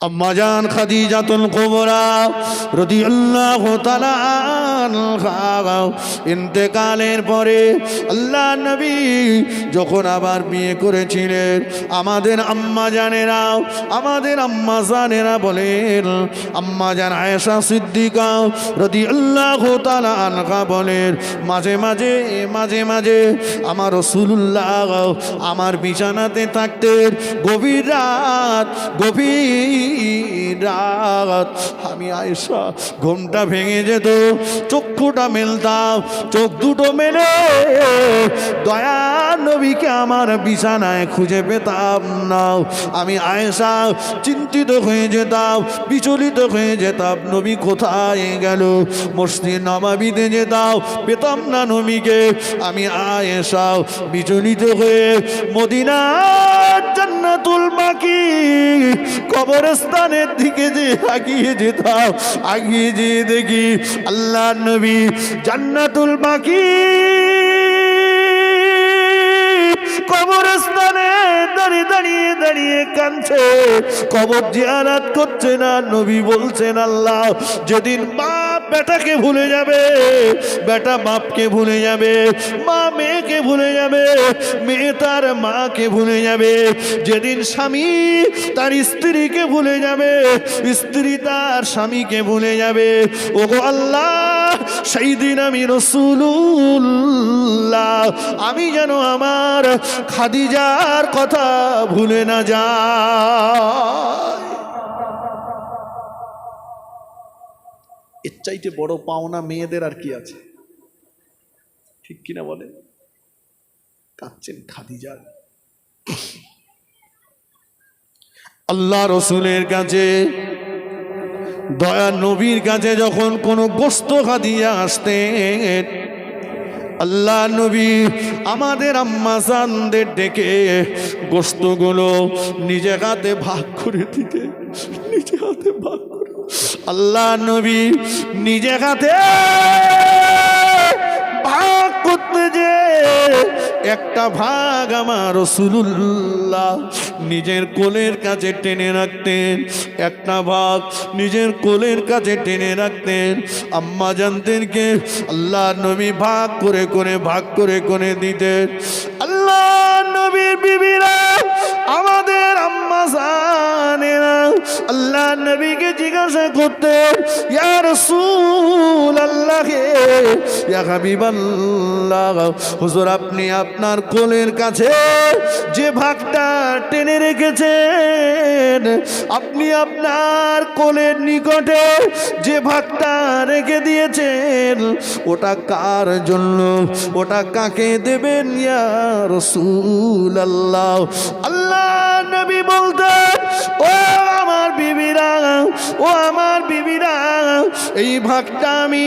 अम्माजान खदीजातुल कुबरा রাদিয়াল্লাহু তাআলা আনহা ইন্তেকালের পরে আল্লাহ নবী যখন আবার বিয়ে করেছিলেন, আমাদের আম্মাজানেরা বলেন, আম্মাজান আয়েশা সিদ্দিকা রাদিয়াল্লাহু তাআলা আনহা বলেন, মাঝে মাঝে আমার রাসূলুল্লাহ আমার বিছানাতে থাকতেন। গভীর রাত আমি আয়েশা ঘুমটা ভেঙে যেত, চক্ষুটা মেলতাম, চোখ দুটো মেলে দয়া নবীকে আমার বিছানায় খুঁজে পেতাম না। আমি আয়েশা চিন্তিত হয়ে যেতাম, বিচলিত হয়ে যেতাম, নবী কোথায় গেল। মসজিদ নববীতে যেতাম, পেতাম না নবীকে। আমি আয়েশা বিচলিত হয়ে মদিনার জান্নাতুল বাকি কবরস্থানের দিকে যে আগিয়ে যেতাম, আগিয়ে যেয়ে দেখি আল্লাহ নবী জান্নাতুল বাকি কবরস্থানে দাঁড়িয়ে কাঁদছে, কবর জিয়ারত করছে না। নবী বলছেন, আল্লাহ যেদিন বাপ বেটাকে ভুলে যাবে, বেটা বাপকে ভুলে যাবে, মা মেয়েকে ভুলে যাবে, মেয়ে তার মাকে ভুলে যাবে, যেদিন স্বামী তার স্ত্রীকে ভুলে যাবে, স্ত্রী তার স্বামীকে ভুলে যাবে, ওগো আল্লাহ সেই দিন আমি রাসূলুল্লাহ আমি যেন আমার খাদিজার কথা ভুলে না যায়। এর চাইতে বড় পাওনা মেয়েদের আর কি আছে, ঠিক কিনা বলে? কাঁদছেন খাদিজার। আল্লাহ রসুলের কাছে, দয়া নবীর কাছে যখন কোনো গোস্ত খাদিজা আসতেন, আল্লাহ নবী আমাদের আম্মাজানদের ডেকে গোস্তগুলো নিজে হাতে ভাগ করে দিতে, নিজে হাতে ভাগ করে। আল্লাহ নবী নিজে হাতে ভাগ করতে যে একটা ভাগ আমার রাসূলুল্লাহ নিজের কোলের কাছে টেনে রাখতেন, একটা ভাগ নিজের কোলের কাছে টেনে রাখতেন। আম্মা জানদেরকে আল্লাহ নবী ভাগ করে দিতেন। আল্লাহ নবীর বিবিরা, আমাদের আম্মা জানেরা আল্লাহ নবীকে জিজ্ঞাসা করতেন, ইয়া রাসূলুল্লাহ, ইয়া হাবিবাল্লাহ, হুজুর আপনি আপনার কোলের কাছে যে ভাগটা টেনে রেখেছেন, আপনি আপনার কোলের নিকটে যে ভাগটা রেখে দিয়েছেন, ওটা কার জন্য, ওটা কাকে দেবেন ইয়া রাসূলুল্লাহ? আল্লাহ নবী বলতেন, ও আমার বিবিরা, এই ভাগটা আমি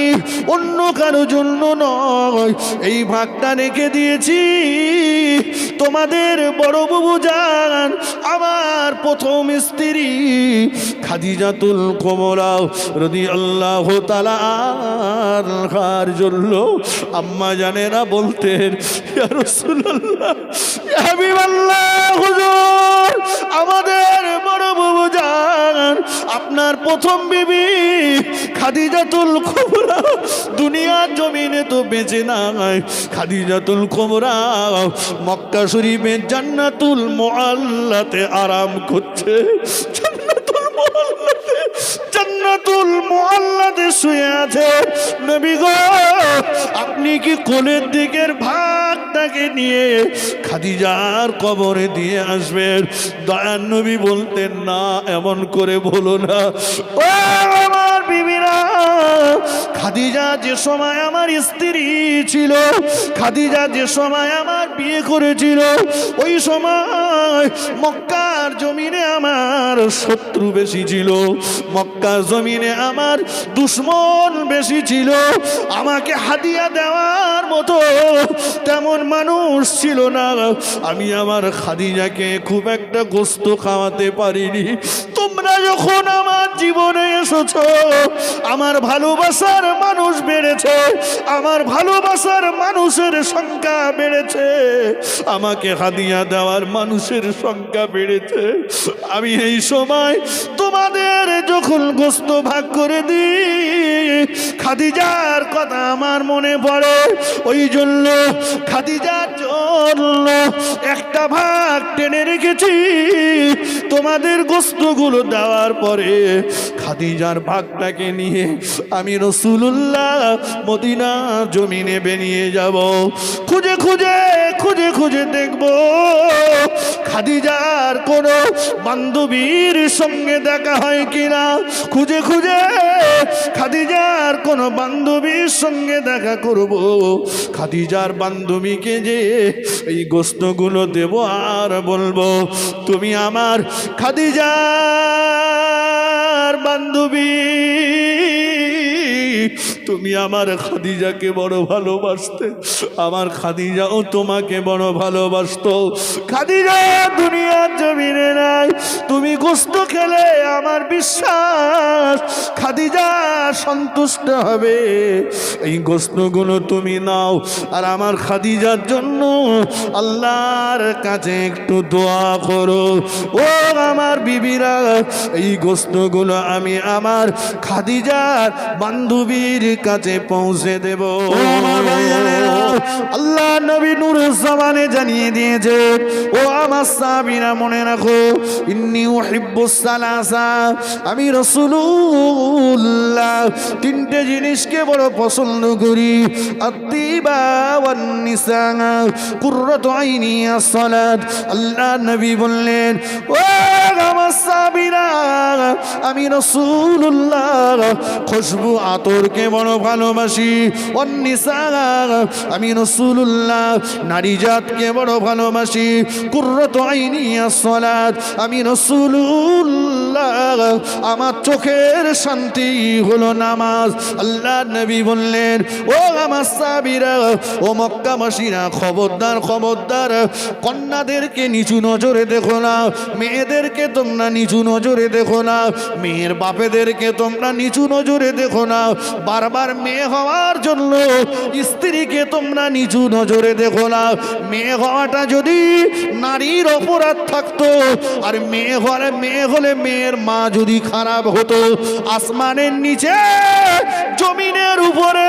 অন্য কারো জন্য নয়, এই ভাগটা রেখে দিয়েছি তোমাদের বড় বাবু জান, আমার প্রথম স্ত্রী খাদিজাতুল কুবরা রাদিয়াল্লাহু তাআলা আনহার জন্য। আম্মা জানেরা বলতেন, ইয়া রাসূলুল্লাহ, ইয়া হাবিবাল্লাহ, হুজুর আমাদের বড় বাবু জান, আপনার প্রথম বিবি খাদিজাতুল কুবরা দুনিয়ার জমিনে তো বেঁচে নাই, খাদিজাতুল কুবরা মক্কা শরীফের জান্নাতুল মুআল্লাতে আরাম করছে, জান্নাতুল মুআল্লাতে শুয়ে আছে। নবী গো, আপনি কি কোলের দিকের ভাগটাকে নিয়ে খাদিজার কবরে দিয়ে আসবেন? দয়ার নবী বলতেন, না এমন করে বলো না। ও আমার বিবিরা, খাদিজা যে সময় আমার স্ত্রী ছিল, খাদিজা যে সময় আমার বিয়ে করেছিল, ওই সময় মক্কার জমিনে আমার শত্রু বেশি ছিল, মক্কার জমিনে আমার দুশ্মন বেশি ছিল, আমাকে হাদিয়া দেওয়ার মতো তেমন মানুষ ছিল না। আমি আমার খাদিজাকে খুব একটা গোস্ত খাওয়াতে পারিনি। তোমরা যখন আমার জীবনে এসেছো, আমার ভালোবাসার মানুষ বেড়েছে, আমার ভালোবাসার মানুষের সংখ্যা বেড়েছে, আমাকে হাদিয়া দেওয়ার মানুষের সংখ্যা বেড়েছে। আমি এই সময় তোমার তোমাদের যখন গোস্ত ভাগ করে দিই খাদিজার কথা আমার মনে পড়ে, ওই জন্য খাদিজার জন্য একটা ভাগ টেনে রেখেছি। তোমাদের গোস্তগুলো দেওয়ার পরে খাদিজার ভাগটাকে নিয়ে আমি রাসূলুল্লাহ মদিনা জমিনে বেরিয়ে যাব। খুঁজে খুঁজে খুঁজে খুঁজে দেখব খাদিজার কোনো বান্ধবীর সঙ্গে দেখা হয় কিনা। খুঁজে খুঁজে খাদিজার কোনো বান্ধবীর সঙ্গে দেখা করব। খাদিজার বান্ধবীকে যে এই গোস্তগুলো দেব আর বলবো, তুমি আমার খাদিজার বান্ধবী, তুমি আমার খাদিজাকে বড় ভালোবাসতে, আমার খাদিজাও তোমাকে বড় ভালোবাসতো। খাদিজা দুনিয়ার জমিনে নাই, তুমি গোস্ত খেলে আমার বিশ্বাস খাদিজা সন্তুষ্ট হবে। এই গোস্তগুলো তুমি নাও আর আমার খাদিজার জন্য আল্লাহর কাছে একটু দোয়া করো। ও আমার বিবিরা, এই গোস্তগুলো আমি আমার খাদিজার বান্ধবীর কাছে পৌঁছে দেব। আল্লাহ নবী নুরুজ্জামানে জানিয়ে দিয়েছে, ও আমার সাহাবীরা মনে রাখো, ইন্নী উহিব্বুস সালাসা, আমি রাসূলুল্লাহ তিনটে জিনিসকে বড় পছন্দ করি, আত-তিবা ওয়ান নিসা কুররাতু আইনি আস-সালাত। আল্লাহ নবী বললেন, ও আমার সাহাবীরা, আমি রাসূলুল্লাহ খুশবু আতরকে বড় ভালোবাসি, ওয়ান নিসা, আমি রাসূলুল্লাহ নারী জাতকে বড় ভালোবাসি, কুররাতু আইনি আস-সালাত, আমি রাসূলুল্লাহ আমার চোখের শান্তি হলো নামাজ। আল্লাহ নবী বললেন, ও আমার সাহাবীরা, ও মক্কাবাসীরা, খবরদার খবরদার, কন্যাদেরকে নিচু নজরে দেখো না, মেয়েদেরকে তোমরা নিচু নজরে দেখো না, মেয়ের বাপেদেরকে তোমরা নিচু নজরে দেখো না। বারবার মেয়ে হওয়ার জন্য স্ত্রীকে তোমরা নিচু নজরে দেখো না। মেয়ে হওয়াটা যদি নারীর অপরাধ থাকতো, আর মেয়ে হলে মেয়ের মা যদি খারাপ হতো, আসমানের নিচে জমিনের উপরে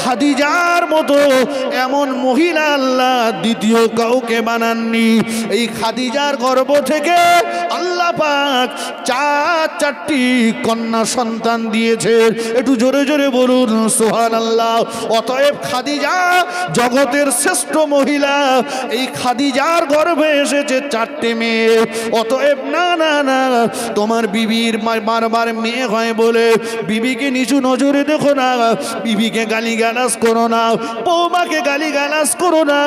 খাদিজার মতো এমন মহিলা আল্লাহ দ্বিতীয় কাউকে বানাননি। এই খাদিজার গর্ভ থেকে আল্লাহ পাক চারটি কন্যা সন্তান দিয়েছে। একটু জোরে জোরে বলুন সুবহানাল্লাহ। অতএব খাদিজা জগতের শ্রেষ্ঠ মহিলা, এই খাদিজার গর্ভে এসেছে চারটে মেয়ে। অতএব না না না, তোমার বিবির বারবার মেয়ে হয় বলে বিবিকে নিচু নজরে দেখো না, বিবিকে গালিগালাজ করো না, বৌমাকে গালিগালাজ করো না,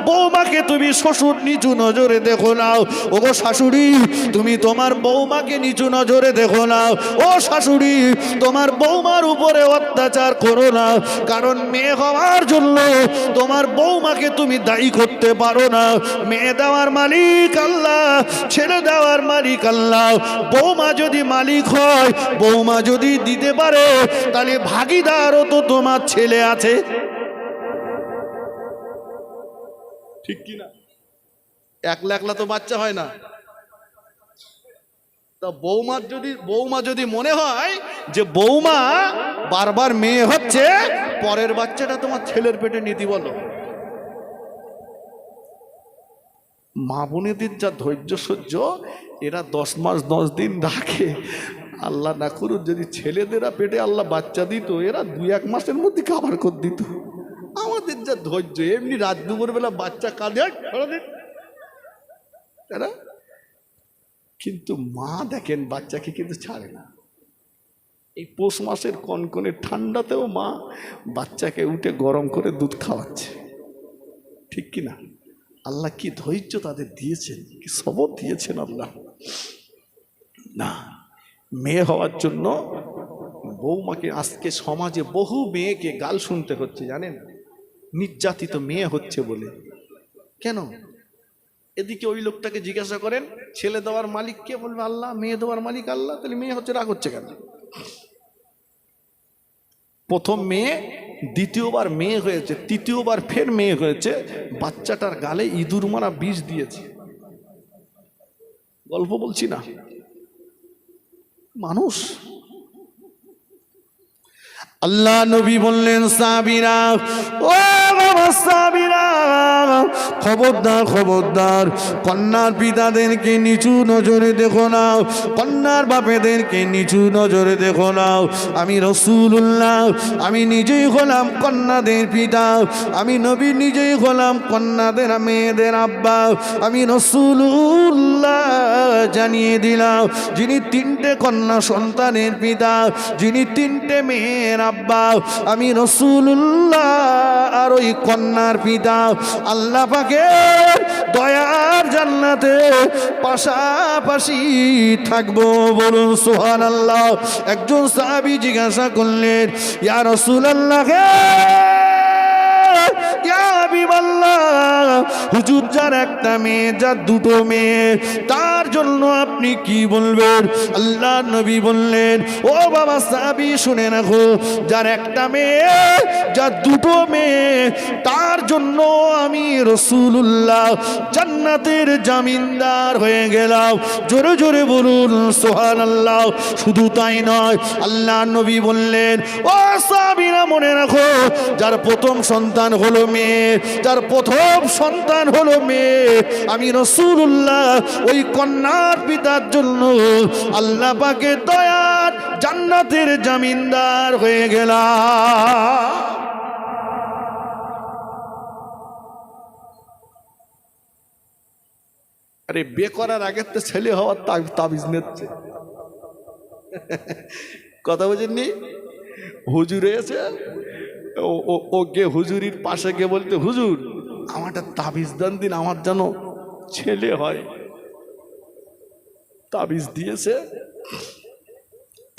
বৌমাকে তুমি শ্বশুর নিচু নজরে দেখো না। ওগো শাশুড়ি, তুমি তোমার বৌমাকে নিচু নজরে দেখো না। ও শাশুড়ি, তোমার বৌমার উপরে অত্যাচার করো না, কারণ মেয়ে হওয়ার জন্য তোমার বৌমাকে তুমি দায়ী করতে পারো না। মেয়ে দেওয়ার মালিক আল্লাহ, ছেলে দেওয়ার মালিক আল্লাহ। বৌমা যদি মালিক হয়, বৌমা যদি দিতে পারে, তাহলে ভাগিদারও তো তোমার ছেলে আছে, ঠিক কিনা? একলা একলা তো বাচ্চা হয় না। তা বৌমা যদি মনে হয় যে বৌমা বারবার মেয়ে হচ্ছে, পরের বাচ্চাটা তোমার ছেলের পেটে নিতে বলো। মা বোনেদের যা ধৈর্য সহ্য, এরা 10 মাস 10 দিন রাখে। আল্লাহ না করুন যদি ছেলেদেরা পেটে আল্লাহ বাচ্চা দিত, এরা 2-1 মাসের মধ্যে খাবার করে দিত। আমাদের যা ধৈর্য, এমনি রাত দুপুর বেলা বাচ্চা কাঁদে, কিন্তু মা দেখেন বাচ্চাকে কিন্তু ছাড়ে না। এই পৌষ মাসের কনকনে ঠান্ডাতেও মা বাচ্চাকে উঠে গরম করে দুধ খাওয়াচ্ছে, ঠিক কিনা? আল্লাহ কি ধৈর্য তাদের দিয়েছেন, কি সবর দিয়েছেন আল্লাহ। না, মেয়ে হওয়ার জন্য বৌমাকে আজকে সমাজে বহু মেয়েকে গাল শুনতে হচ্ছে, জানেন? নির্যাতিত মেয়ে হচ্ছে বলে। কেন? এদিকে ওই লোকটাকে জিজ্ঞাসা করেন, ছেলে দেওয়ার মালিক কে? বলবে আল্লাহ। মেয়ে দেওয়ার মালিক আল্লাহ। তাহলে মেয়ে হচ্ছে, রাগ হচ্ছে কেন? প্রথম মেয়ে, দ্বিতীয়বার মেয়ে হয়েছে, তৃতীয়বার ফের মেয়ে হয়েছে, বাচ্চাটার গালে ইঁদুর মারা বিষ দিয়েছে। গল্প বলছি না, মানুষ। আল্লাহ নবী বললেন, সাহাবীরা, ও বাবা সাহাবীরা, খবরদার খবরদার, কন্যার পিতাদেরকে নিচু নজরে দেখো না, কন্যার বাপেদেরকে নিচু নজরে দেখো না। আমি রাসূলুল্লাহ, আমি নিজেই হলাম কন্যাদের পিতা, আমি নবী নিজেই হলাম কন্যাদের মেয়েদের আব্বা। আমি রাসূলুল্লাহ জানিয়ে দিলাম, যিনি 3টে কন্যা সন্তানের পিতা, যিনি 3টে মেয়ের আব্বা, আমি রাসূলুল্লাহ আর ওই কন্যার পিতা আল্লাহ পাকের দয়ার জান্নাতে পাশাপাশি থাকবো। বলুন সুবহানাল্লাহ। একজন সাহাবী জিজ্ঞাসা করলেন, ইয়া রাসূলুল্লাহ, হুজুর, যার একটা মেয়ে, যার 2টো মেয়ে, তার জন্য আপনি কি বলবেন? আল্লাহ নবী বললেন, ও বাবা সাহাবী শুনে রাখো, যার একটা মেয়ে, যার 2টো মেয়ে, তার জন্য আমি রাসূলুল্লাহ জান্নাতের জামিনদার হয়ে গেলাম। জোরে জোরে বলুন সুবহানাল্লাহ। শুধু তাই নয়, আল্লাহ নবী বললেন, ও সাহাবীরা মনে রাখো, যার প্রথম সন্তান হলো মেয়ে, যার প্রথম সন্তান হলো মেয়ে, আমি রাসূলুল্লাহ ওই কন্যার পিতার জন্য আল্লাহ পাকের দয়ার জান্নাতের জামিনদার হয়ে গেলাম। আরে বিয়ে করার আগে তো ছেলে হওয়ার তাবিজ নিচ্ছে। কথা বুঝেননি? হুজুর এসে ও গে হুজুরির পাশে গিয়ে বলতে, হুজুর আমার একটা তাবিজ দান দিন, আমার যেন ছেলে হয়। তাবিজ দিয়েছে।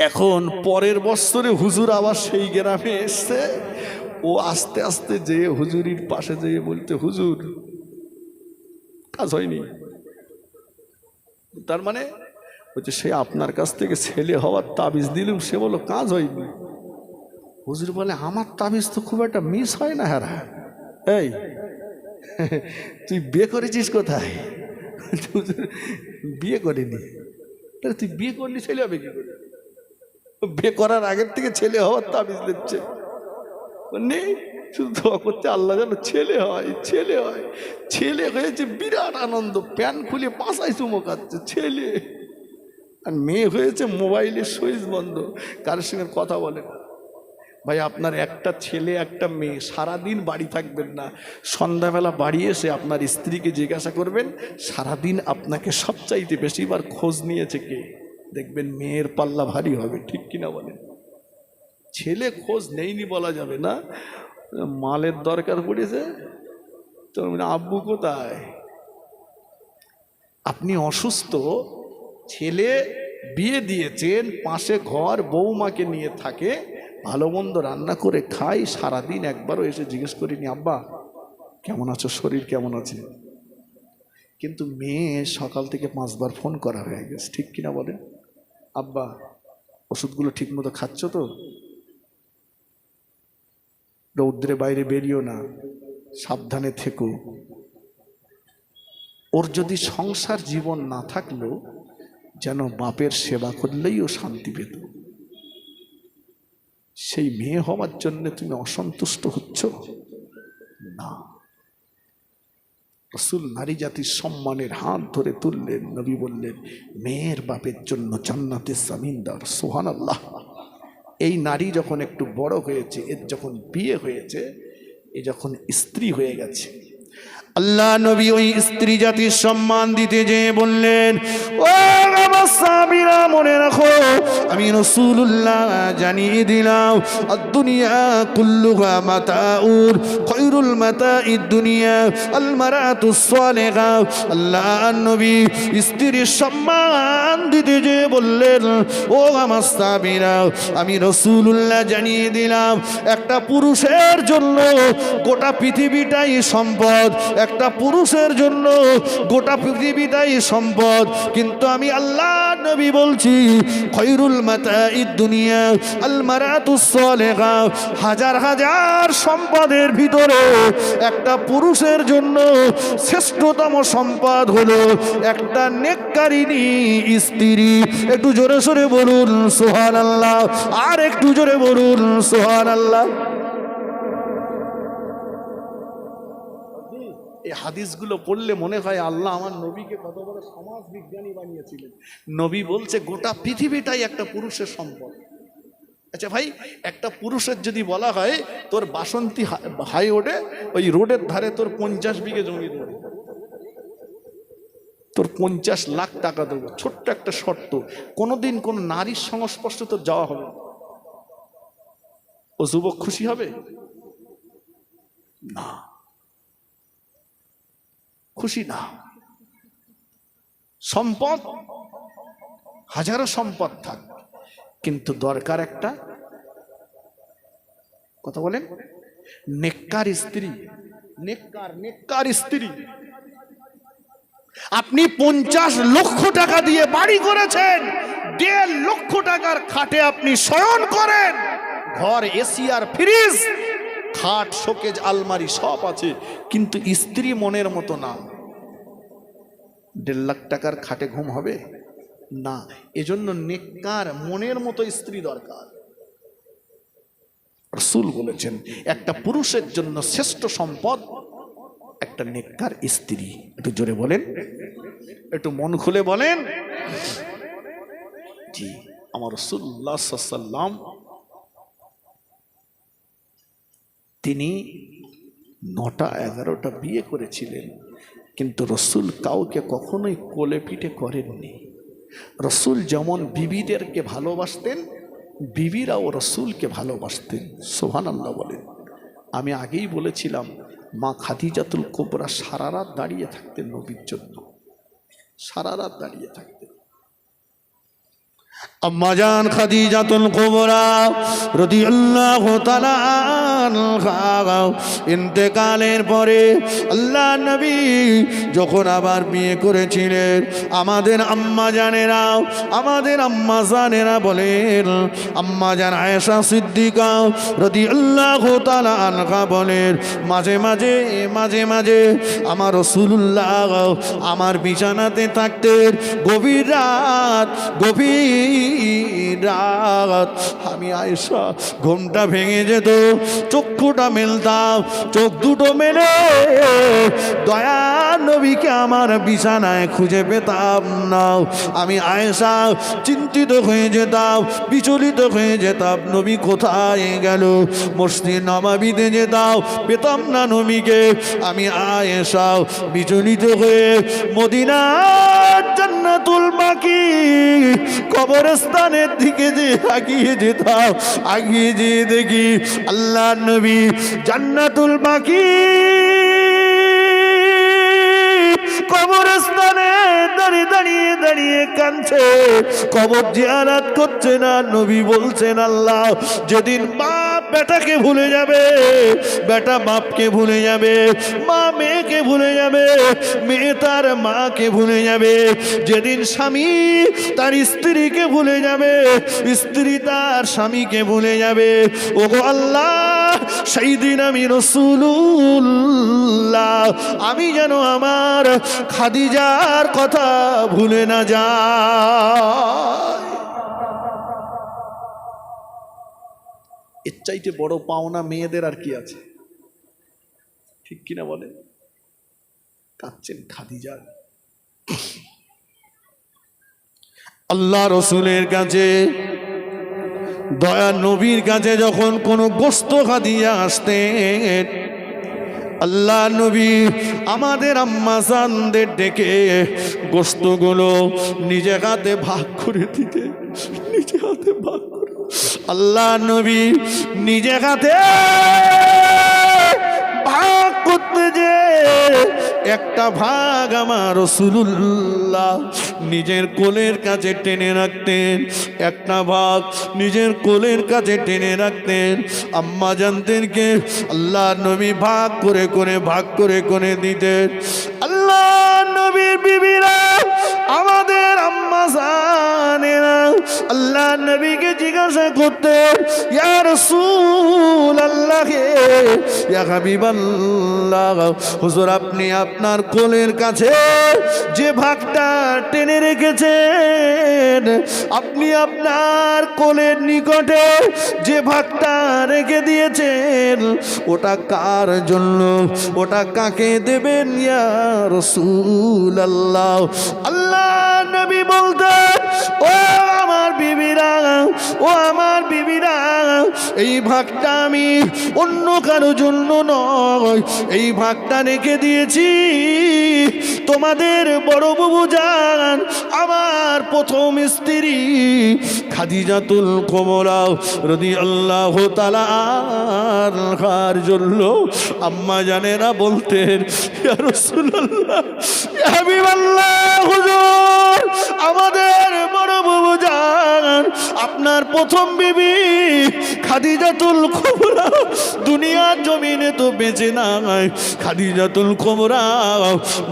এখন পরের বছরে হুজুর আবার সেই গ্রামে এসছে। ও আস্তে আস্তে যেয়ে হুজুরির পাশে যেয়ে বলতে, হুজুর কাজ হয়নি। তার মানে বলছে, সে আপনার কাছ থেকে ছেলে হওয়ার তাবিজ দিলুম, সে বললো কাজ হয়নি। হুজুর বলে, আমার তাবিজ তো খুব একটা মিস হয় না। হ্যাঁ, এই তুই বিয়ে করেছিস কোথায়? বিয়ে করিনি। তুই বিয়ে করলি, ছেলে হবে কি করে? বিয়ে করার আগের থেকে ছেলে হওয়ার তাবিজ দিচ্ছে। নেই, শুধু দোয়া করতে, আল্লাহ যেন ছেলে হয়, ছেলে হয়। ছেলে হয়েছে, বিরাট আনন্দ, প্যান্ট খুলে পাশায় চুমো খাচ্ছে ছেলে। আর মেয়ে হয়েছে, মোবাইলের সুইচ বন্ধ, কারোর সঙ্গে কথা বলে না। ভাই, আপনার একটা ছেলে একটা মেয়ে, সারাদিন বাড়ি থাকবেন না, সন্ধ্যাবেলা বাড়ি এসে আপনার স্ত্রীকে জিজ্ঞাসা করবেন সারাদিন আপনাকে সবচাইতে বেশিবার খোঁজ নিয়েছে কে, দেখবেন মেয়ের পাল্লা ভারী হবে। ঠিক কিনা বলেন? ছেলে খোঁজ নেইনি বলা যাবে না, মালের দরকার পড়েছে তো আব্বু কোথায়? আপনি অসুস্থ, ছেলে বিয়ে দিয়েছেন, পাশে ঘর, বৌমাকে নিয়ে থাকে, ভালো মন্দ রান্না করে খাই, সারাদিন একবারও এসে জিজ্ঞেস করিনি আব্বা কেমন আছো, শরীর কেমন আছে। কিন্তু মেয়ে সকাল থেকে 5 বার ফোন করা হয়ে গেছে। ঠিক কিনা বলেন? আব্বা ওষুধগুলো ঠিক মতো খাচ্ছ তো? রৌদ্রে বাইরে বেরিও না, সাবধানে থেকো। ওর যদি সংসার জীবন না থাকলেও যেন বাপের সেবা করলেই ও শান্তি পেত। সেই মেয়ে হওয়ার জন্য তুমি অসন্তুষ্ট হচ্ছ না। রাসূল নারী জাতির সম্মানের হাত ধরে তুললেন, নবী বললেন, মেয়ের বাপের জন্য জান্নাতের জামিনদার। সুবহানাল্লাহ। এই নারী যখন একটু বড় হয়েছে, এর যখন বিয়ে হয়েছে, এ যখন স্ত্রী হয়ে গেছে, আল্লাহ নবী ওই স্ত্রী জাতির সম্মান দিতে যেয়ে বললেন, ও আমার সাহাবীরা মনে রাখো, আমি রাসূলুল্লাহ জানিয়ে দিলাম, আদ-দুনিয়া কুল্লুহা মাতাউর, খায়রুল মাতাইদ দুনিয়া আল মারাতুস সালিহা। আল্লাহ নবী স্ত্রীর সম্মান দিতে যেয়ে বললেন, ও আমার সাহাবীরা, আমি রাসূলুল্লাহ জানিয়ে দিলাম, একটা পুরুষের জন্য গোটা পৃথিবীটাই সম্পদ, একটা পুরুষের জন্য গোটা পৃথিবীটাই সম্পদ, কিন্তু আমি আল্লাহ নবী বলছি, খায়রুল মাতাইদ দুনিয়া আল মারাতুস সালিহা, হাজার হাজার সম্পদের ভিতরে একটা পুরুষের জন্য শ্রেষ্ঠতম সম্পদ হলো একটা নেককারিনী স্ত্রী। একটু জোরে সোরে বলুন সুবহানাল্লাহ, আর একটু জোরে বলুন সুবহানাল্লাহ। এই হাদিসগুলো পড়লে মনে হয় আল্লাহ আমার নবীকে কত বড় সমাজ বিজ্ঞানী বানিয়েছিলেন। নবী বলছে গোটা পৃথিবীটাই একটা পুরুষের সম্পদ। আচ্ছা ভাই, একটা পুরুষের যদি বলা হয় তোর বাসন্তী হাই রোডে, ওই রোডের ধারে তোর 50 বিঘে জমি দেবো, তোর 50 লাখ টাকা দেবো, ছোট্ট একটা শর্ত, কোনোদিন কোন নারীর সংস্পর্শে তোর যাওয়া হবে, ও যুবক খুশি হবে না? খুশি না। সম্পদ হাজারো সম্পদ থাক, কিন্তু দরকার একটা কথা বলেন, নেককার স্ত্রী। নেককার স্ত্রী। আপনি 50 লক্ষ টাকা দিয়ে বাড়ি করেছেন, 1.5 লক্ষ টাকার খাটে আপনি শয়ন করেন, ঘর এসি আর ফ্রিজ, খাট শোকেজ আলমারি সব আছে, কিন্তু স্ত্রী মনের মতো না। 1.5 লাখ টাকার খাটে ঘুম হবে না। এজন্য নেককার মনের মতো স্ত্রী দরকার। রাসূল বলেছেন একটা পুরুষের জন্য শ্রেষ্ঠ সম্পদ একটা নেককার স্ত্রী। একটু জোরে বলেন, একটু মন খুলে বলেন। জি, আমার রাসূলুল্লাহ সাল্লাল্লাহু আলাইহি ওয়াসাল্লাম তিনি 9টা 11টা বিয়ে করেছিলেন, কিন্তু রাসূল কাউকে কখনোই কোলে পিঠে করেননি। রাসূল যেমন বিবিদেরকে ভালোবাসতেন, বিবিরাও রাসূলকে ভালোবাসতেন। সুবহানাল্লাহ বলেন। আমি আগেই বলেছিলাম মা খাদিজাতুল কুবরা সারা রাত দাঁড়িয়ে থাকতেন নবীর জন্য, সারা রাত দাঁড়িয়ে থাকতেন। আম্মা জান খাদিজাতুল কুবরা রাদিয়াল্লাহু তাআলা আনহা ইন্তেকালের পরে আল্লাহ নবী যখন আবার বিয়ে করেছিলেন, আমাদের আম্মা জানেরা বলেন, আম্মা জান আয়েশা সিদ্দিকা রাদিয়াল্লাহু তাআলা আনহা বলেন, মাঝে মাঝে আমার রাসূলুল্লাহ আমার বিছানাতে থাকতেন, গভীর রাত আমি আয়েশা ঘুমটা ভেঙে যেত, চক্ষুটা মেলতাম, চোখ দুটো মেলে দয়া নবীকে আমার বিছানায় খুঁজে পেতাম না। আমি আয়েশা চিন্তিত হয়ে যেতাম, বিচলিত হয়ে যেতাম, নবী কোথায় গেল। মসজিদ নববীতে যেতাম, পেতাম না নবীকে। আমি আয়েশা বিচলিত হয়ে মদিনার জান্নাতুল বাকি কবরস্থানের দিকে যে আগিয়ে যেতাম, আগিয়ে যেয়ে দেখি আল্লাহ নবী জান্নাতুল বাকি কবরস্থানে দাঁড়িয়ে কাঁদছে, কবর জিয়ারত করছে না। নবী বলছেন, আল্লাহ যেদিন বাপ বেটাকে ভুলে যাবে, বেটা বাপকে ভুলে যাবে, মা মেয়েকে ভুলে যাবে, মেয়ে তার মাকে ভুলে যাবে, যেদিন স্বামী তার স্ত্রীকে ভুলে যাবে, স্ত্রী তার স্বামীকে ভুলে যাবে, ওগো আল্লাহ সেই দিন আমি রাসূলুল্লাহ আমি যেন আমার খাদিজার কথা ভুলে না যায়। এর চাইতে বড় পাওনা মেয়েদের আর কি আছে, ঠিক কিনা বলেন? কাঁদছেন খাদিজা। আল্লাহ রসুলের কাছে, দয়া নবীর কাছে যখন কোনো গোস্ত খাদিজা আসতেন, আল্লাহ নবী আমাদের আম্মা জানদের ডেকে গোস্তগুলো নিজে হাতে ভাগ করে দিতে, নিজে হাতে ভাগ করে আল্লাহ নবী নিজে হাতে ভাগ করতে যে একটা ভাগ আমার রাসূলুল্লাহ নিজের কোলের কাছে টেনে রাখতেন, একটা ভাগ নিজের কোলের কাছে টেনে রাখতেন। আম্মা জানদেরকে আল্লাহ নবী ভাগ করে দিতেন। আল্লাহ আল্লাহ নবীর বিবিরা, আমাদের আম্মা জানেরা আল্লাহ নবীকে জিজ্ঞাসা করতে, ইয়া রাসূলুল্লাহ, ইয়া হাবিবাল্লাহ, হুজুর আপনি আপনার কোলের কাছে যে ভাগটা টেনে রেখেছেন, আপনি আপনার কোলের নিকটে যে ভাগটা রেখে দিয়েছেন, ওটা কার জন্য, ওটা কাকে দেবেন ইয়া রাসূলুল্লাহ? আল্লাহ নবী বলতেন, ও আমার বিবিরা, ও আমার বিবিরা, এই ভাগটা আমি অন্য কারো জন্য নয়, এই ভাগটা রেখে দিয়েছি তোমাদের বড় বাবু জান, আমার প্রথম স্ত্রী খাদিজাতুল কুবরা রাদিয়াল্লাহু তাআলা আনহার জন্য। আম্মা জানেরা বলতেন, ইয়া রাসূলুল্লাহ, ইয়া হাবিবাল্লাহ, হুজুর আমাদের বড় বাবু জান, আপনার প্রথম বিবি খাদিজাতুল কুবরা দুনিয়ার জমিনে তো বেঁচে নাই, খাদিজাতুল কুবরা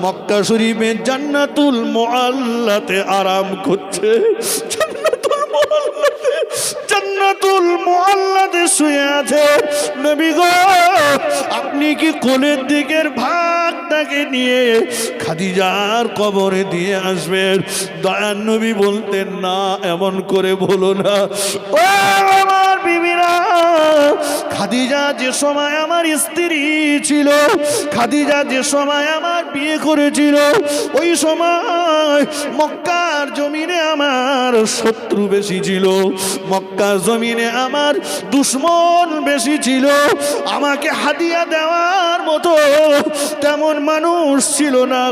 মক্কা শরীফের জান্নাতুল মুআল্লাতে আরাম করছে, জান্নাতুল মুআল্লাতে শুয়ে আছে। নবী গো, আপনি কি কোলের দিকের ভাগটাকে নিয়ে খাদিজার কবরে দিয়ে আসবেন? দয়ার নবী বলতেন, না, এমন করে বলো না। ও আমার বিবিরা, খাদিজা যে সময় আমার স্ত্রী ছিল, খাদিজা যে সময় আমার বিয়ে করেছিল, ওই সময় মক্কার জমিনে আমার শত্রু বেশি ছিল, মক্কার জমিনে আমার দুশ্মন বেশি ছিল, আমাকে হাদিয়া দেওয়ার মতো তেমন মানুষ ছিল না।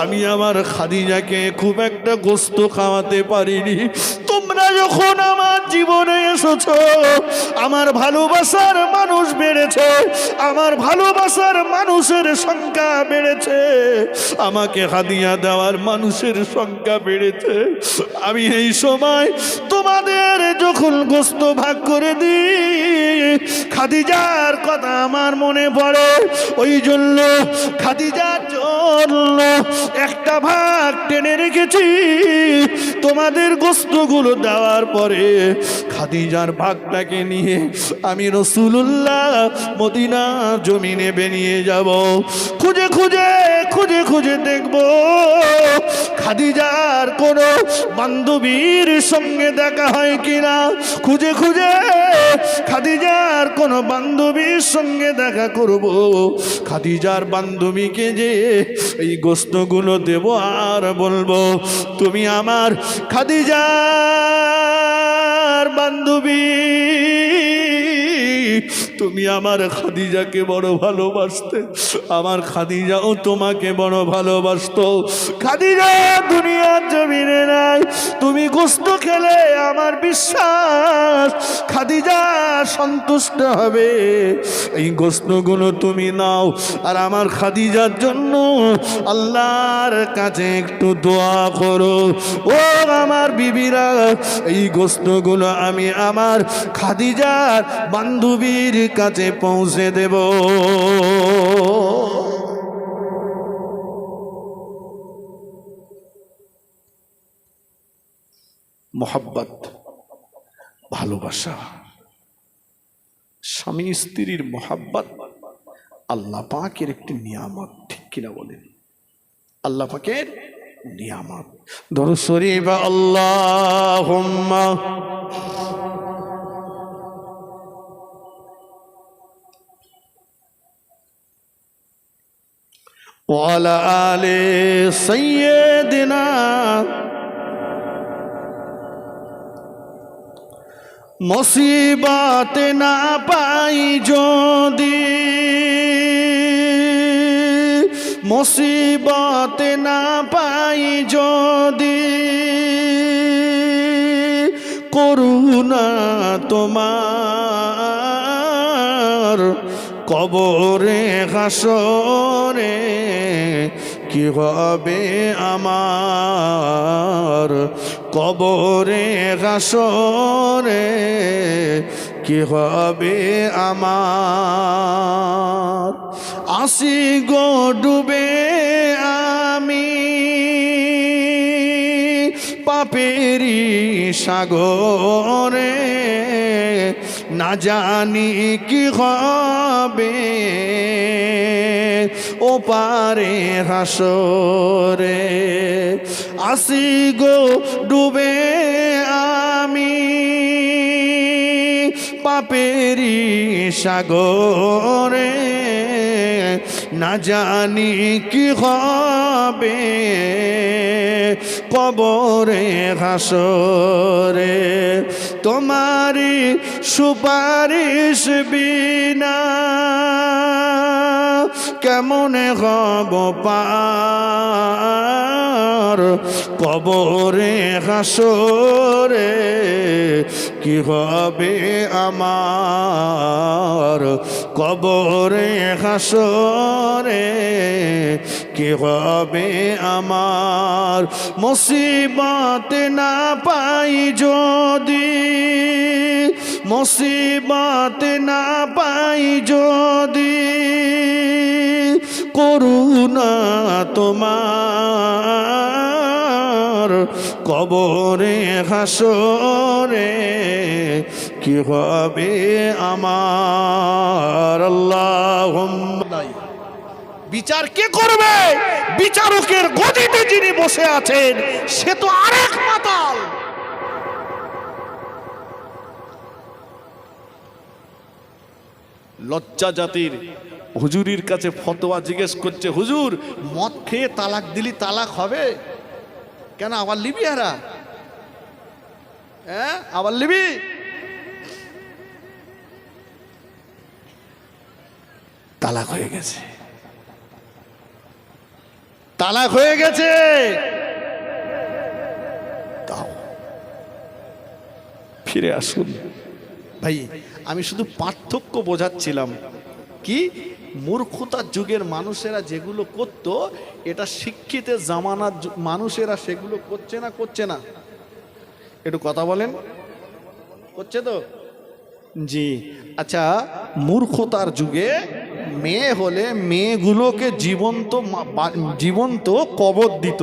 আমি আমার খাদিজাকে খুব একটা গোস্ত খাওয়াতে পারিনি। তোমরা যখন আমার জীবনে এসেছো, আমার ভালোবাসার মানুষ বেড়েছে, আমার ভালোবাসার মানুষের সংখ্যা বেড়েছে, আমাকে হাদিয়া দেওয়ার মানুষের সংখ্যা বেড়েছে। আমি এই সময় তোমাদের যখন গোস্ত ভাগ করে দিই, খাদিজার কথা আমার মনে পড়ে, ওই জন্য খাদিজার জন্য একটা ভাগ টেনে রেখেছি। তোমাদের গোস্তগুলো দেওয়ার পরে খাদিজার ভাগটাকে নিয়ে আমি রাসূলুল্লাহ মদিনার জমিনে বেরিয়ে যাব। খুঁজে খুঁজে খুঁজে খুঁজে দেখব খাদিজার কোনো বান্ধবীর সঙ্গে দেখা হয় কিনা, খুঁজে খুঁজে খাদিজার কোনো বান্ধবীর সঙ্গে দেখা করব। খাদিজার বান্ধবীকে যে এই গোস্তগুলো দেব আর বলবো, তুমি আমার খাদিজার বান্ধবী, তুমি আমার খাদিজাকে বড় ভালোবাসতে, আমার খাদিজাও তোমাকে বড় ভালোবাসতো। খাদিজা দুনিয়ার জমিনে নাই, তুমি গোস্ত খেলে আমার বিশ্বাস খাদিজা সন্তুষ্ট হবে। এই গোস্তগুলো তুমি নাও, আর আমার খাদিজার জন্য আল্লাহর কাছে একটু দোয়া করো। ও আমার বিবিরা, এই গোস্তগুলো আমি আমার খাদিজার বান্ধবীর কাছে পৌঁছে দেব। মোহাব্বত, ভালোবাসা, স্বামী স্ত্রীর মোহাব্বত আল্লাহ পাকের একটি নিয়ামত, ঠিক কিনা বলেন? আল্লাহ পাকের নিয়ামত। দরুদ শরীফ আল্লাহুম্মা ওয়ালা আলে সাইয়্যিদিনা মুসিবত না পাই যদি, মুসিবত না পাই যদি, করুণা তোমার কবরে হাসরে কি হবে আমার, কবরে হাসরে কি হবে আমার। আসি গো ডুবে পাপেরি সাগরে না জানি কি হবে ও পারে হাসরে আসি গো ডুবে আমি পাপেরি সাগরে না জানি কি হবে কবরে হাসরে তোমারি সুপারিশ বিনা কেমনে হব পার কবরে হাসরে কি হবে আমার কবরে হাসরে কি হবে আমার মুসিবত না পাই যদি মুসিবত না পাই যদি করুণা তোমার কবরে হাসরে কি হবে আমার আল্লাহুম্মা বিচার কে করবে বিচারকের গদিতে যিনি বসে আছেন সে তো আরেক মাতাল লজ্জা জাতির হুজুরির কাছে ফতোয়া জিজ্ঞেস করছে হুজুর মদ খেয়ে তালাক দিলি তালাক হবে কেন আবার লিবি হারা হ্যাঁ আবার লিবি তালাক হয়ে গেছে তালাক হয়ে গেছে তাও ফিরে আসুন ভাই আমি শুধু পার্থক্য বোঝাচ্ছিলাম কি মূর্খতার যুগের মানুষেরা যেগুলো করত এটা শিক্ষিতের জামানার মানুষেরা সেগুলো করছে না একটু কথা বলেন করছে তো জি আচ্ছা মূর্খতার যুগে মেয়ে হলে মেয়েগুলোকে জীবন্ত কবর দিত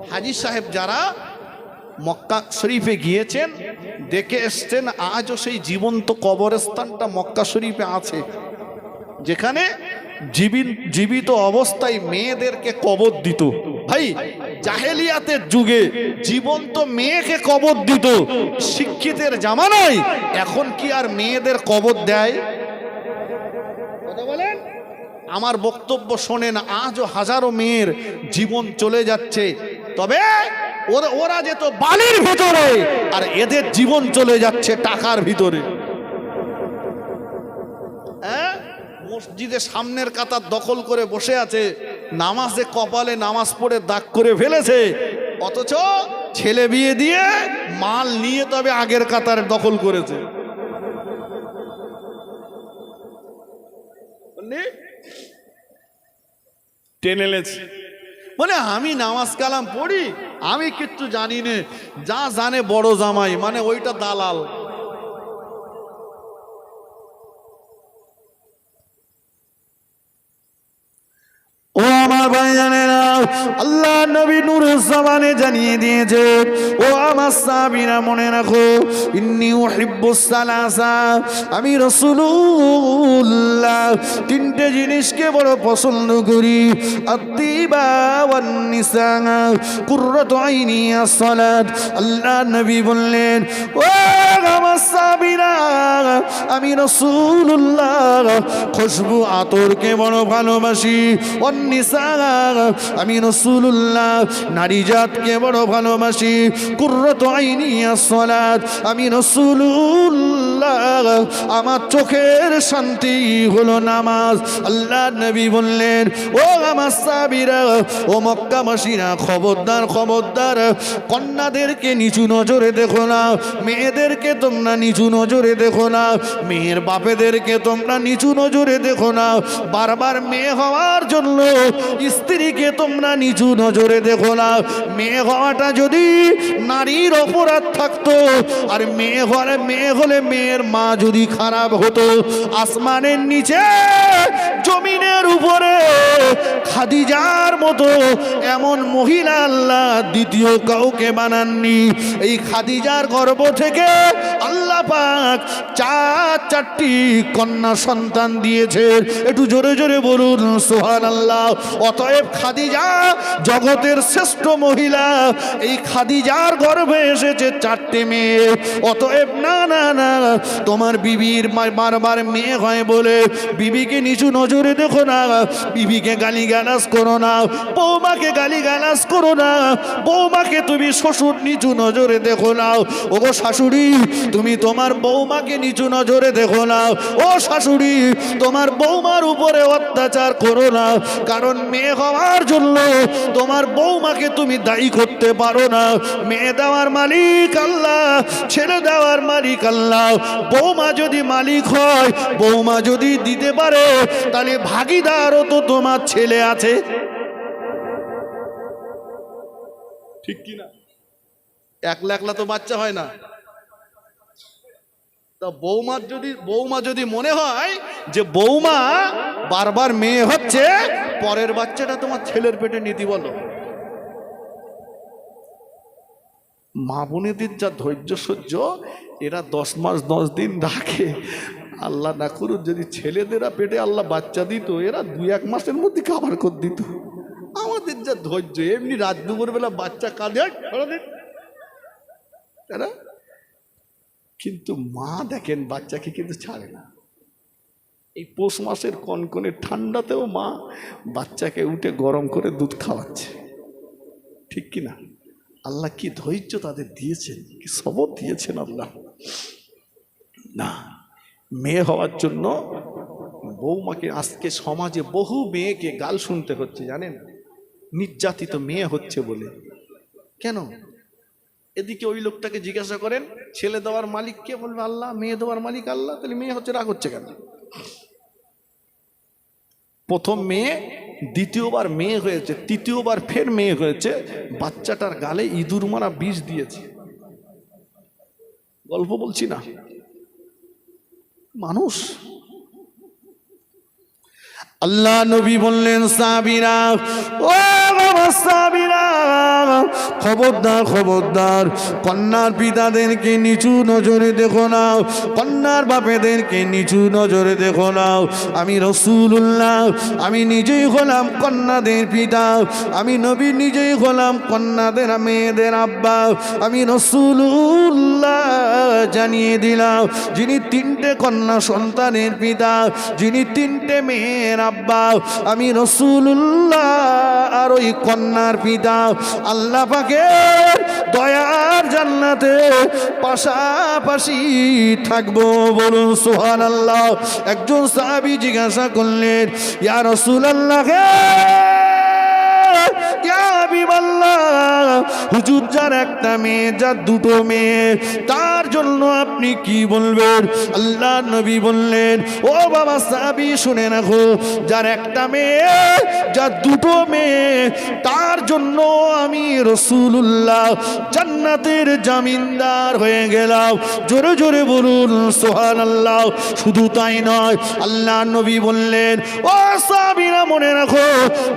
হাজী সাহেব যারা মক্কা শরীফে গিয়েছেন দেখে এসছেন আজও সেই জীবন্ত কবরস্থানটা মক্কা শরীফে আছে যেখানে জীবিত অবস্থায় মেয়েদেরকে কবর দিত ভাই জাহেলিয়াতের যুগে জীবন্ত মেয়েকে কবর দিত শিক্ষিতের জামানায় এখন কি আর মেয়েদের কবর দেয় কথা বলেন আমার বক্তব্য শোনেন আজও হাজারো মেয়ের জীবন চলে যাচ্ছে তবে ওরা যেত বালির ভিতরে আর এদের জীবন চলে যাচ্ছে টাকার ভিতরে হ্যাঁ মসজিদের সামনের কাতার দখল করে বসে আছে নামাজে কপালে নামাজ পড়ে দাগ করে ফেলেছে অথচ ছেলে বিয়ে দিয়ে মাল নিয়ে তবে আগের কাতারে দখল করেছে টেনেলেছে বলে আমি নামাজ কালাম পড়ি আমি কিচ্ছু জানি না যা জানে বড় জামাই মানে ওইটা দালাল ও আমার ভাইজানেরা আল্লাহ নবী নূরের জবানে জানিয়ে দিয়েছে ও আমার সাহাবীরা মনে রাখো ইন্নী উহিব্বুস সালাসা আমি রাসূলুল্লাহ তিনটে জিনিসকে বড় পছন্দ করি আত-তিবা ওয়ান নিসা কুররাতু আইনি আস-সালাত আল্লাহ নবী বললেন ও আমার সাহাবীরা আমি রাসূলুল্লাহ খুশবু আতরকে বড় ভালোবাসি নিসা আমি রাসূলুল্লাহ নারী জাতকে বড় ভালোবাসি কুররাতু আইনি আস-সালাত আমি রাসূলুল্লাহ আমার চোখের শান্তি হলো নামাজ আল্লাহ নবী বললেন ও আমার সাহাবীরা ও মক্কাবাসীরা খবরদার খবরদার কন্যাদেরকে নিচু নজরে দেখো না মেয়েদেরকে তোমরা নিচু নজরে দেখো না মেয়ের বাপেদেরকে তোমরা নিচু নজরে দেখো না বারবার মেয়ে হওয়ার জন্য স্ত্রীকে তোমরা নিচু নজরে দেখো না মেয়ে হওয়াটা যদি নারীর অপরাধ থাকতো আর মেয়ে হলে মেয়ের মা যদি খারাপ হতো আসমানের নিচে জমিনের উপরে খাদিজার মতো এমন মহিলা আল্লাহ দ্বিতীয় কাউকে বানাননি। এই খাদিজার গর্ভ থেকে আল্লাহ পাক চারটি কন্যা সন্তান দিয়েছে। একটু জোরে জোরে বলুন সুবহানাল্লাহ। অতএব খাদিজা জগতের শ্রেষ্ঠ মহিলা। এই খাদিজার গর্ভে এসেছে 4টে মেয়ে। অতএব না না না, তোমার বিবির বারবার মেয়ে হয় বলে বিবিকে নিচু নজরে দেখো না, বিবিকে গালিগালাজ করো না, বৌমাকে গালিগালাজ করো না, বৌমাকে তুমি শ্বশুর নিচু নজরে দেখো না। ও শাশুড়ি, তুমি তোমার বৌমাকে নিচু নজরে দেখো না। ও শাশুড়ি, তোমার বৌমার উপরে অত্যাচার করো না, কারণ মেয়ে হওয়ার জন্য তোমার বৌমাকে তুমি দায়ী করতে পারো না। মেয়ে দেওয়ার মালিক আল্লাহ, ছেলে দেওয়ার মালিক আল্লাহ। বৌমা যদি মালিক হয়, বৌমা যদি দিতে পারে, তাহলে ভাগিদারও তো তোমার ছেলে আছে, ঠিক কি না? একলা একলা তো বাচ্চা হয় না। তা বৌমা যদি মনে হয় যে বৌমা বারবার মেয়ে হচ্ছে, পরের বাচ্চাটা তোমার ছেলের পেটে নিতে বলো। মা বোনেদের যা ধৈর্য সহ্য, এরা 10 মাস 10 দিন রাখে। আল্লাহ না করুন যদি ছেলেদেরা পেটে আল্লাহ বাচ্চা দিত, এরা 2-1 মাসের মধ্যে খাবার করে দিত। আমাদের যা ধৈর্য, এমনি রাত দুপুর বেলা বাচ্চা কাঁদে, কিন্তু মা দেখেন বাচ্চাকে কিন্তু ছাড়ে না। এই পৌষ মাসের কনকনে ঠান্ডাতেও মা বাচ্চাকে উঠে গরম করে দুধ খাওয়াচ্ছে, ঠিক কিনা? আল্লাহ কি ধৈর্য তাদের দিয়েছেন, কি সবর দিয়েছেন আল্লাহ। না, মেয়ে হওয়ার জন্য বৌমাকে আজকে সমাজে বহু মেয়েকে গাল শুনতে হচ্ছে, জানেন? নির্যাতিত মেয়ে হচ্ছে বলে। কেন? এদিকে ওই লোকটাকে জিজ্ঞাসা করেন, ছেলে দেওয়ার মালিক কে? বলবে আল্লাহ। মেয়ে দেওয়ার মালিক আল্লাহ। তাহলে মেয়ে হচ্ছে, রাগ হচ্ছে কেন? প্রথম মেয়ে, দ্বিতীয়বার মেয়ে হয়েছে, তৃতীয়বার ফের মেয়ে হয়েছে, বাচ্চাটার গালে ইঁদুর মারা বিষ দিয়েছে। গল্প বলছি না, মানুষ। আল্লাহ নবী বললেন, সাবিরা, ও সাবিরা, খবরদার খবরদার, কন্যার পিতাদেরকে নিচু নজরে দেখো না, কন্যার বাপেদেরকে নিচু নজরে দেখো না। আমি রাসূলুল্লাহ, আমি নিজেই হলাম কন্যাদের পিতা, আমি নবী নিজেই হলাম কন্যাদের মেয়েদের আব্বা। আমি রাসূলুল্লাহ জানিয়ে দিলাম, যিনি 3টে কন্যা সন্তানের পিতা, যিনি 3টে মেয়ের আব্বা, আমি রাসূলুল্লাহ আর ওই কন্যার পিতা আল্লাহ পাকের দয়ার জান্নাতে পাশাপাশি থাকবো। বলুন সুবহানাল্লাহ। একজন সাহাবী জিজ্ঞাসা করলেন, ইয়া রাসূলুল্লাহ, হুজুর, যার একটা মেয়ে, যার 2টো মেয়ে, তার জন্য আপনি কি বলবেন? আল্লাহ নবী বললেন, ও বাবা সাহাবী শুনে রাখো, যার একটা মেয়ে, যার 2টো মেয়ে, তার জন্য আমি রাসূলুল্লাহ জান্নাতের জামিনদার হয়ে গেলাম। জোরে জোরে বলুন সুবহানাল্লাহ। শুধু তাই নয়, আল্লাহ নবী বললেন, ও সাহাবীরা মনে রাখো,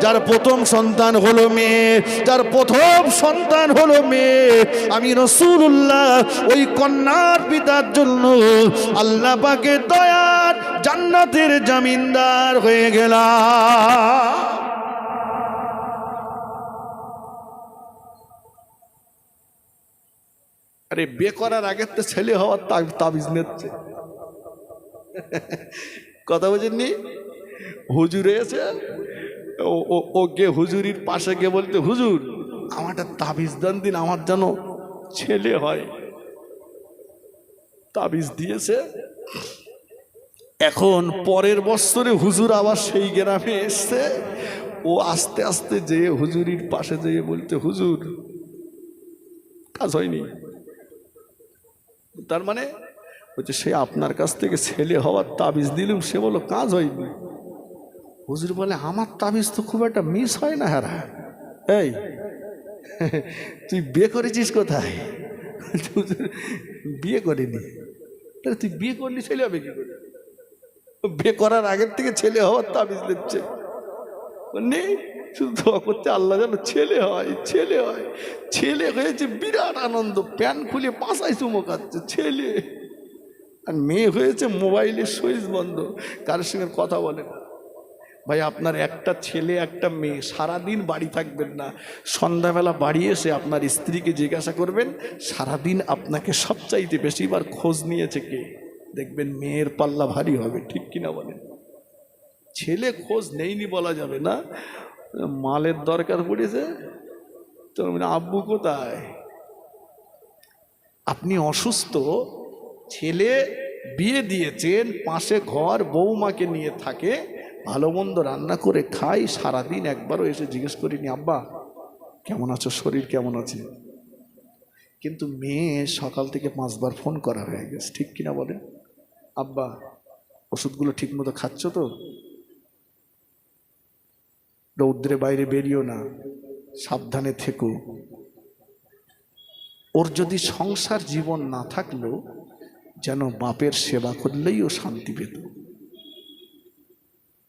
যার প্রথম সন্তান হলো মেয়ে, যার প্রথম সন্তান হলো মেয়ে, আমি রাসূলুল্লাহ ওই কন্যার পিতার জন্য আল্লাহ পাকের দয়ার জান্নাতের জামিনদার হয়ে গেলাম। আরে বিয়ে করার আগে তো ছেলে হওয়ার তাবিজ নিচ্ছে, কথা বুঝেননি? হুজুর এসে ও গে হুজুরির পাশে গিয়ে বলতে, হুজুর আমারটা তাবিজ দান দিন, আমার যেন ছেলে হয়। তাবিজ দিয়েছে। এখন পরের বছরে হুজুর আবার সেই গ্রামে এসছে। ও আস্তে আস্তে যেয়ে হুজুরির পাশে যেয়ে বলতে, হুজুর কাজ হয়নি। তার মানে বলছে, সে আপনার কাছ থেকে ছেলে হওয়ার তাবিজ দিলুম, সে বলো কাজ হয়নি। হুজুর বলে, আমার তাবিজ তো খুব একটা মিস হয় না। হারা, এই তুই বিয়ে করেছিস কোথায়? বিয়ে করিনি। তুই বিয়ে করলি ছেলে হবে কি করে? বিয়ে করার আগের থেকে ছেলে হওয়ার তাবিজ দিচ্ছে নেই, শুধু দোয়া করতে আল্লাহ যেন ছেলে হয়, ছেলে হয়। ছেলে হয়েছে বিরাট আনন্দ, প্যান খুলে পাশায় চুমো খাচ্ছে ছেলে। আর মেয়ে হয়েছে মোবাইলের সুইচ বন্ধ, কারোর সঙ্গে কথা বলে না। ভাই আপনার একটা ছেলে একটা মেয়ে, সারাদিন বাড়ি থাকবেন না, সন্ধ্যাবেলা বাড়ি এসে আপনার স্ত্রীকে জিজ্ঞাসা করবেন সারাদিন আপনাকে সবচাইতে বেশিবার খোঁজ নিয়েছে কে, দেখবেন মেয়ের পাল্লা ভারী হবে। ঠিক কিনা বলেন? ছেলে খোঁজ নেইনি বলা যাবে না, মালের দরকার পড়েছে তো আব্বু কোথায়। আপনি অসুস্থ, ছেলে বিয়ে দিয়েছেন, পাশে ঘর, বৌমাকে নিয়ে থাকে, ভালো মন্দ রান্না করে খাই, সারাদিন একবারও এসে জিজ্ঞেস করিনি আব্বা কেমন আছো, শরীর কেমন আছে। কিন্তু মেয়ে সকাল থেকে 5 বার ফোন করা হয়ে গেছে। ঠিক কিনা বলেন? আব্বা ওষুধগুলো ঠিক মতো খাচ্ছ তো, রৌদ্রে বাইরে বেরিও না, সাবধানে থেকো। ওর যদি সংসার জীবন না থাকলো, যেন বাপের সেবা করলেই ও শান্তি পেত।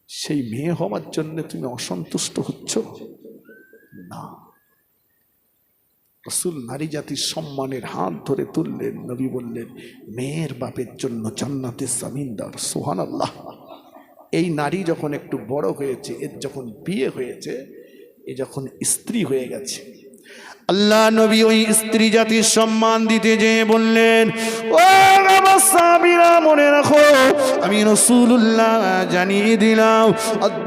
সেই মেয়ে হওয়ার জন্য তুমি অসন্তুষ্ট হচ্ছ না। রাসূল নারী জাতির সম্মানের হাত ধরে তুললেন, নবী বললেন মেয়ের বাপের জন্য জান্নাতের জামিনদার। সুবহানাল্লাহ। এই নারী যখন একটু বড় হয়েছে, এর যখন বিয়ে হয়েছে, এ যখন স্ত্রী হয়ে গেছে, আল্লাহ নবী ওই স্ত্রী জাতির সম্মান দিতে যেয়ে বললেন, ও আমার সাহাবীরা মনে রাখো, আমি রাসূলুল্লাহ জানিয়ে দিলাম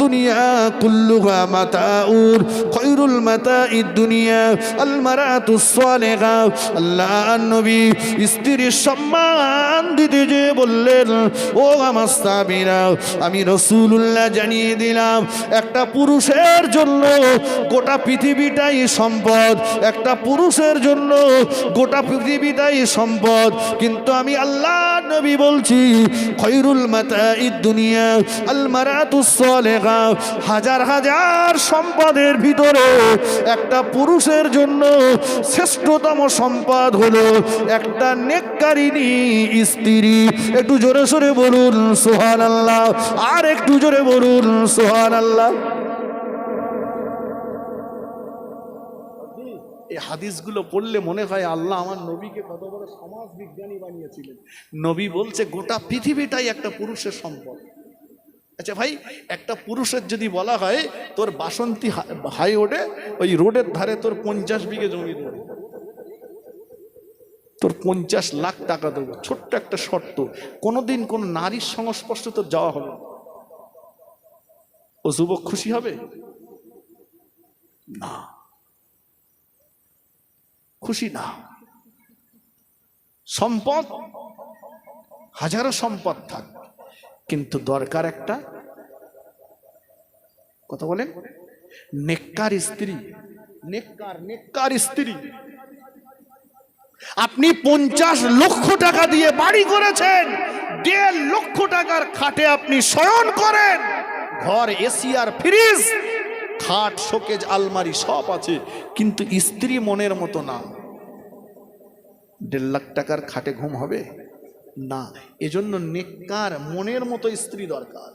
দুনিয়া কুল্লুহা মাতাউর, খায়রুল মাতাইদ দুনিয়া আল মারাতুস সালিহা। আল্লাহ নবী স্ত্রীর সম্মান দিতে যেয়ে বললেন, ও আমার সাহাবীরা, আমি রাসূলুল্লাহ জানিয়ে দিলাম একটা পুরুষের জন্য গোটা পৃথিবীটাই সম্পদ, একটা পুরুষের জন্য গোটা পৃথিবীটাই সম্পদ। কিন্তু আমি আল্লাহ নবী বলছি খায়রুল মাতাইদ দুনিয়া আল মারাতুস সালিহা, হাজার হাজার সম্পদের ভিতরে একটা পুরুষের জন্য শ্রেষ্ঠতম সম্পদ হলো একটা নেককারিনী স্ত্রী। একটু জোরে সোরে বলুন সুবহানাল্লাহ, আর একটু জোরে বলুন সুবহানাল্লাহ। এই হাদিসগুলো পড়লে মনে হয় আল্লাহ আমার নবীকে কত বড় সমাজ বিজ্ঞানী বানিয়েছিলেন। নবী বলছে গোটা পৃথিবীটাই একটা পুরুষের সম্পদ। আচ্ছা ভাই, একটা পুরুষের যদি বলা হয় তোর বাসন্তী হাই রোডে, ওই রোডের ধারে তোর 50 বিঘে জমি দেবো, তোর 50 লাখ টাকা দেবো, ছোট্ট একটা শর্ত, কোনোদিন কোন নারীর সংস্পর্শে তোর যাওয়া হবে, ও যুবক খুশি হবে না? খুশি না। সম্পদ হাজারো সম্পদ থাক, কিন্তু দরকার একটা, কথা বলেন, নেককার স্ত্রী। নেককার স্ত্রী। আপনি 50 লক্ষ টাকা দিয়ে বাড়ি করেছেন, 1.5 লক্ষ টাকার খাটে আপনি শয়ন করেন, ঘর এসি আর ফ্রিজ, খাট শোকেজ আলমারি সব আছে, কিন্তু স্ত্রী মনের মতো না। 1.5 লাখ টাকার খাটে ঘুম হবে না। এজন্য নেককার মনের মতো স্ত্রী দরকার।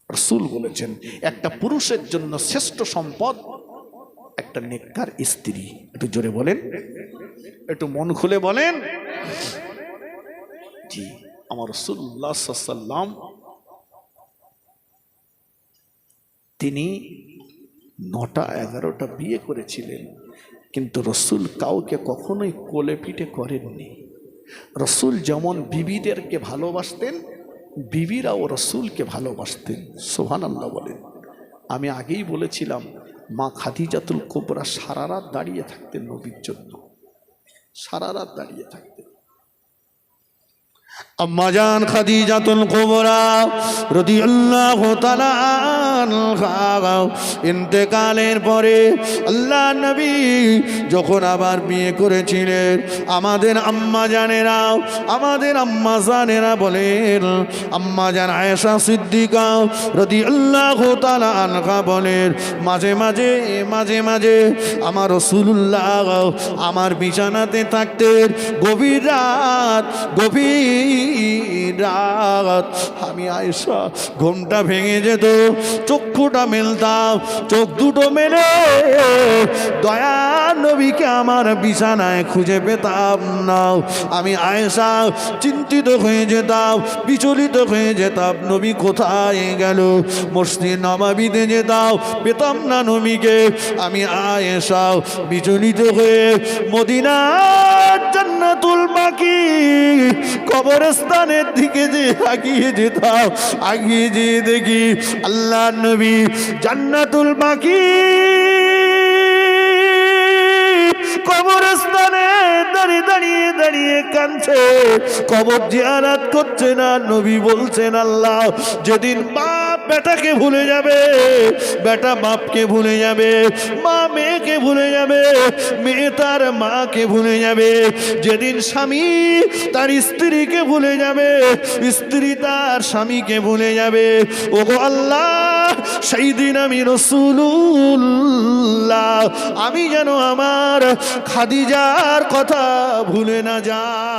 রাসূল বলেছেন একটা পুরুষের জন্য শ্রেষ্ঠ সম্পদ একটা নেককার স্ত্রী। একটু জোরে বলেন, একটু মন খুলে বলেন। জি, আমার রাসূলুল্লাহ সাল্লাল্লাহু আলাইহি ওয়াসাল্লাম তিনি 9টা 11টা বিয়ে করেছিলেন, কিন্তু রাসূল কাউকে কখনোই কোলে পিঠে করেননি। রাসূল যেমন বিবিদেরকে ভালোবাসতেন, বিবিরাও রাসূলকে ভালোবাসতেন। সুবহানাল্লাহ বলেন। আমি আগেই বলেছিলাম মা খাদিজাতুল কুবরা সারা রাত দাঁড়িয়ে থাকতেন নবীর জন্য, সারা রাত দাঁড়িয়ে থাকতেন। আম্মাজান খাদিজাতুল কুবরা রাদিয়াল্লাহু তাআলা আনহা ইন্তেকালের পরে আল্লাহ নবী যখন আবার বিয়ে করেছিলেন, আমাদের আম্মাজানেরা, আমাদের আম্মাজানেরা বলেন, আম্মাজান আয়েশা সিদ্দিকা রাদিয়াল্লাহু তাআলা আনহা বলেন, মাঝে মাঝে আমার রাসূলুল্লাহ আমার বিছানাতে থাকতেন, গভীর রাত, গভীর রাত আমি আয়েশা ঘুমটা ভেঙে যেত, চক্ষুটা মেলতাম, চোখ দুটো মেলে দয়ার নবীকে আমার বিছানায় খুঁজে পেতাম না। আমি আয়েশা চিন্তিত হয়ে যেতাম, বিচলিত হয়ে যেতাম, নবী কোথায় গেল। মসজিদ নববীতে যেতাম, পেতাম না নবীকে। আমি আয়েশা বিচলিত হয়ে মদিনার জান্নাতুল বাকি কবরস্থানের দিকে যে আগিয়ে যেতাম, আগিয়ে যেয়ে দেখি আল্লাহ নবী জান্নাতুল বাকি কবরস্থানে দাঁড়িয়ে দাঁড়িয়ে দাঁড়িয়ে কাঁদছে, কবর জিয়ারত করছে না। নবী বলছেন, আল্লাহ যেদিন বাপ বেটাকে ভুলে যাবে, বেটা বাপকে ভুলে যাবে, মা মেয়েকে ভুলে যাবে, মেয়ে তার মাকে ভুলে যাবে, যেদিন স্বামী তার স্ত্রীকে ভুলে যাবে, স্ত্রী তার স্বামীকে ভুলে যাবে, ওগো আল্লাহ সেই দিন আমি রাসূলুল্লাহ আমি যেন আমার খাদিজার কথা ভুলে না যাই।